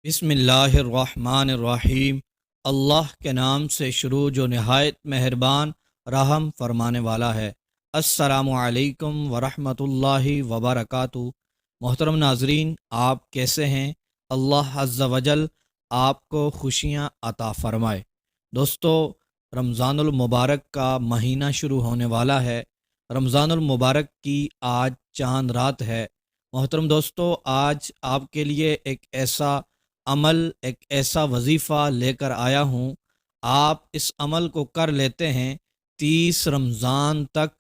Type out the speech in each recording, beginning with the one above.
बिस्मिल्लाहिर्रहमानिर्रहीम। अल्लाह के नाम से शुरू जो नहायत मेहरबान रहम फरमाने वाला है। अस्सलामु अलैकुम वरहमतुल्लाहि वबरकातुहू। मोहतरम नाजरीन, आप कैसे हैं? अल्लाह अज़्ज़ा वजल आपको खुशियाँ अता फ़रमाए। दोस्तों, रमज़ानुल मुबारक का महीना शुरू होने वाला है। रमज़ानुल मुबारक की आज चांद रात है। मोहतरम दोस्तों, आज आपके लिए एक ऐसा अमल, एक ऐसा वजीफ़ा लेकर आया हूँ। आप इस अमल को कर लेते हैं, 30 रमज़ान तक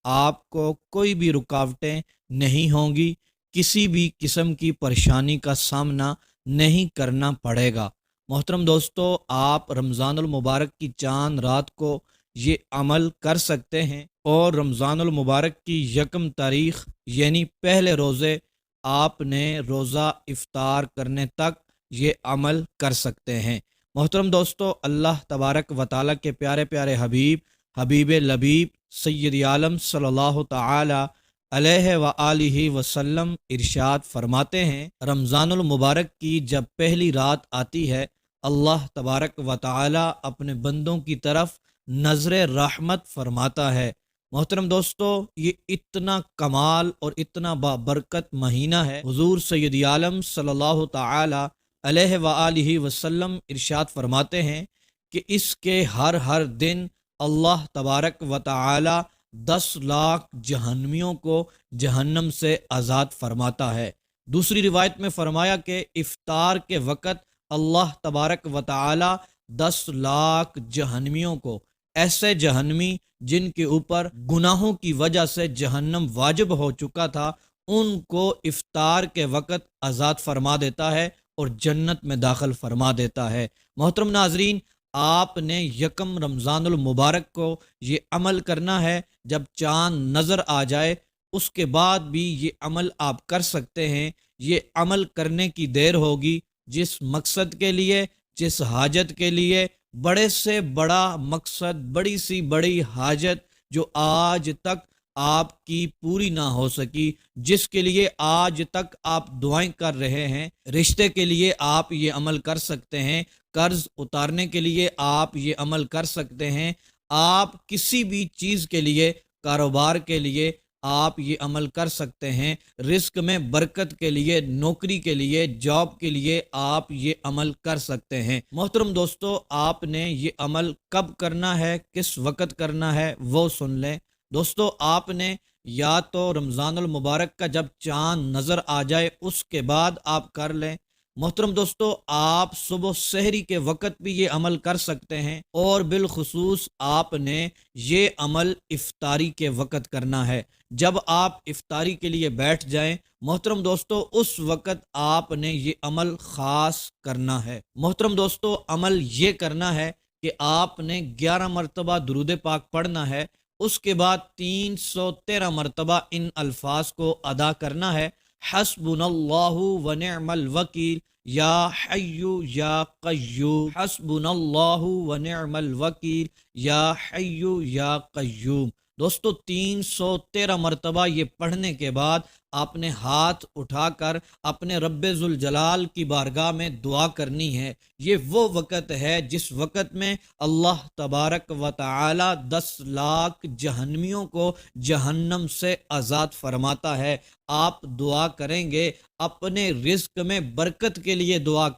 आपको कोई भी रुकावटें नहीं होंगी, किसी भी किस्म की परेशानी का सामना नहीं करना पड़ेगा। मोहतरम दोस्तों, आप रमज़ानुल मुबारक की चांद रात को ये अमल कर सकते हैं और रमज़ानुल मुबारक की यकम तारीख़ यानी पहले रोज़े आपने रोज़ा इफ्तार करने तक ये अमल कर सकते हैं। मोहतरम दोस्तों, अल्लाह तबारक व तआला के प्यारे प्यारे हबीब हबीब लबीब सय्यद आलम सल्लल्लाहु तआला अलैहि व आलिहि वसल्लम इरशाद फरमाते हैं, रमज़ानुल मुबारक की जब पहली रात आती है, अल्लाह तबारक व तआला अपने बंदों की तरफ नज़र रहमत फरमाता है। मोहतरम दोस्तों, ये इतना कमाल और इतना बाबरकत महीना है। हुजूर सय्यद आलम सल्लल्लाहु तआला अलैहि व आलिहि वसल्लम इरशाद फरमाते हैं कि इसके हर दिन अल्लाह तबारक व तआला 10 लाख जहन्नमियों को जहन्नम से आज़ाद फरमाता है। दूसरी रिवायत में फरमाया कि इफ्तार के वक़्त अल्लाह तबारक व तआला 10 लाख जहन्नमियों को, ऐसे जहन्नमी जिनके ऊपर गुनाहों की वजह से जहन्नम वाजिब हो चुका था, उनको इफ्तार के वक़्त आज़ाद फरमा देता है और जन्नत में दाखिल फरमा देता है। मोहतरम नाजरीन, आपने यकम रमज़ानुल मुबारक को ये अमल करना है। जब चाँद नज़र आ जाए उसके बाद भी ये अमल आप कर सकते हैं। ये अमल करने की देर होगी जिस मकसद के लिए, जिस हाजत के लिए, बड़े से बड़ा मकसद, बड़ी सी बड़ी हाजत जो आज तक आपकी पूरी ना हो सकी, जिसके लिए आज तक आप दुआएं कर रहे हैं, रिश्ते के लिए आप ये अमल कर सकते हैं, कर्ज उतारने के लिए आप ये अमल कर सकते हैं, आप किसी भी चीज़ के लिए, कारोबार के लिए आप ये अमल कर सकते हैं, रिस्क में बरकत के लिए, नौकरी के लिए, जॉब के लिए आप ये अमल कर सकते हैं। मोहतरम दोस्तों, आपने ये अमल कब करना है, किस वक़्त करना है, वो सुन लें। दोस्तों, आपने या तो रमज़ानुल मुबारक का जब चाँद नज़र आ जाए उसके बाद आप कर लें। मोहतरम दोस्तों, आप सुबह सहरी के वक़्त भी ये अमल कर सकते हैं और बिलखुसूस आपने ये अमल इफ्तारी के वक़्त करना है। जब आप इफ्तारी के लिए बैठ जाएं, मोहतरम दोस्तों, उस वक़्त आपने ये अमल ख़ास करना है। मोहतरम दोस्तों, अमल ये करना है कि आपने 11 मरतबा दुरूद पाक पढ़ना है। उसके बाद 313 मरतबा इन अल्फाज को अदा करना है, हस्बुनल्लाहु व निअमल वकील या हय्यु या कय्यूम, हस्बुनल्लाहु व निअमल वकील या हय्यु या कय्यूम। दोस्तों, 313 मरतबा ये पढ़ने के बाद आपने हाथ उठाकर अपने रब्बे जुल जलाल की बारगाह में दुआ करनी है। ये वो वक़्त है जिस वक़्त में अल्लाह तबारक व तआला 10 लाख जहन्नमियों को जहन्नम से आज़ाद फरमाता है। आप दुआ करेंगे, अपने रिज़्क में बरकत के लिए दुआ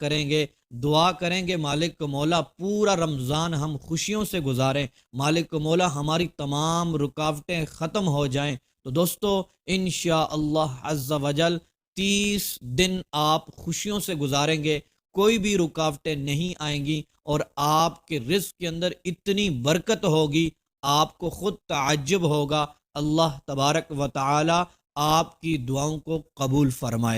करेंगे, मालिक मौला पूरा रमज़ान हम खुशियों से गुजारें, मालिक मौला हमारी तमाम रुकावटें ख़त्म हो जाएं। तो दोस्तों, इंशाअल्लाह अज़्ज़ा वजल 30 दिन आप खुशियों से गुजारेंगे, कोई भी रुकावटें नहीं आएंगी और आपके रिज़्क के अंदर इतनी बरकत होगी, आपको खुद ताज्जुब होगा। अल्लाह तबारक व तआला आपकी दुआओं को कबूल फरमाए।